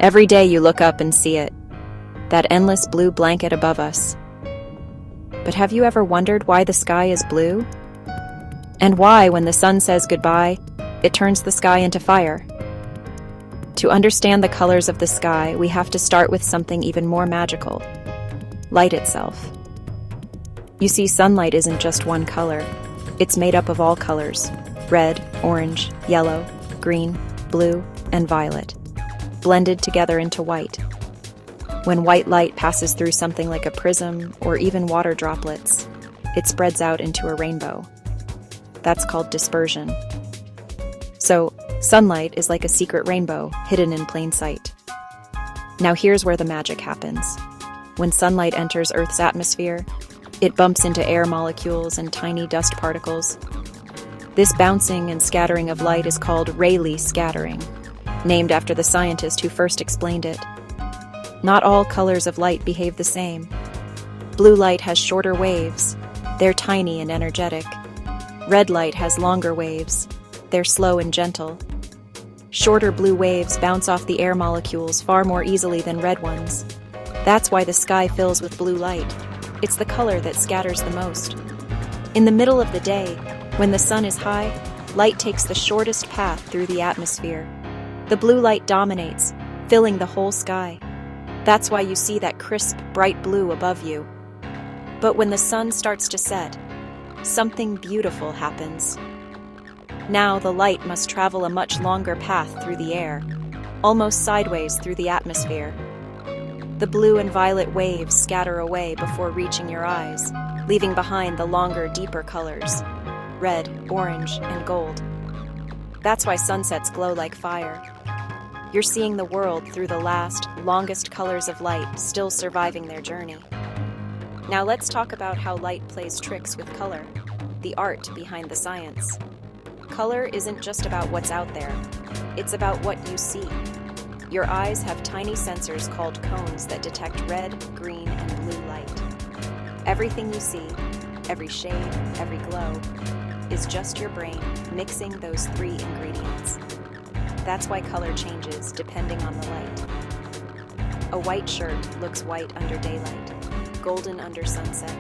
Every day you look up and see it, that endless blue blanket above us. But have you ever wondered why the sky is blue? And why, when the sun says goodbye, it turns the sky into fire? To understand the colors of the sky, we have to start with something even more magical: light itself. You see, sunlight isn't just one color. It's made up of all colors: red, orange, yellow, green, blue, and violet, blended together into white. When white light passes through something like a prism or even water droplets, it spreads out into a rainbow. That's called dispersion. So, sunlight is like a secret rainbow hidden in plain sight. Now here's where the magic happens. When sunlight enters Earth's atmosphere, it bumps into air molecules and tiny dust particles. This bouncing and scattering of light is called Rayleigh scattering, named after the scientist who first explained it. Not all colors of light behave the same. Blue light has shorter waves. They're tiny and energetic. Red light has longer waves. They're slow and gentle. Shorter blue waves bounce off the air molecules far more easily than red ones. That's why the sky fills with blue light. It's the color that scatters the most. In the middle of the day, when the sun is high, light takes the shortest path through the atmosphere. The blue light dominates, filling the whole sky. That's why you see that crisp, bright blue above you. But when the sun starts to set, something beautiful happens. Now the light must travel a much longer path through the air, almost sideways through the atmosphere. The blue and violet waves scatter away before reaching your eyes, leaving behind the longer, deeper colors: red, orange, and gold. That's why sunsets glow like fire. You're seeing the world through the last, longest colors of light still surviving their journey. Now let's talk about how light plays tricks with color, the art behind the science. Color isn't just about what's out there, it's about what you see. Your eyes have tiny sensors called cones that detect red, green, and blue light. Everything you see, every shade, every glow, is just your brain mixing those three ingredients. That's why color changes depending on the light. A white shirt looks white under daylight, golden under sunset,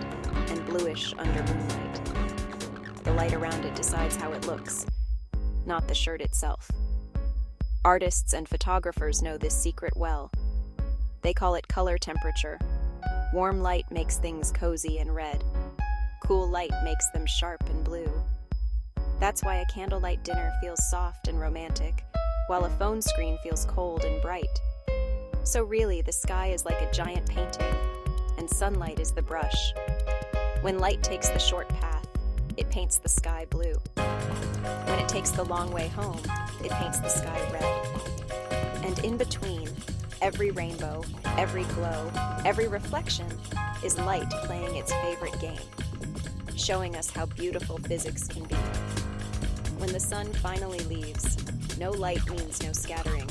and bluish under moonlight. The light around it decides how it looks, not the shirt itself. Artists and photographers know this secret well. They call it color temperature. Warm light makes things cozy and red. Cool light makes them sharp and blue. That's why a candlelight dinner feels soft and romantic, while a phone screen feels cold and bright. So really, the sky is like a giant painting, and sunlight is the brush. When light takes the short path, it paints the sky blue. When it takes the long way home, it paints the sky red. And in between, every rainbow, every glow, every reflection is light playing its favorite game, showing us how beautiful physics can be. When the sun finally leaves, no light means no scattering,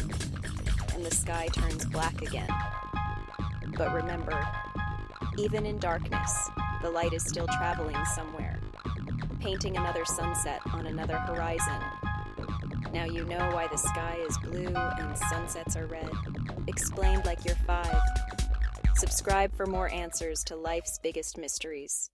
and the sky turns black again. But remember, even in darkness, the light is still traveling somewhere, painting another sunset on another horizon. Now you know why the sky is blue and sunsets are red. Explained like you're 5. Subscribe for more answers to life's biggest mysteries.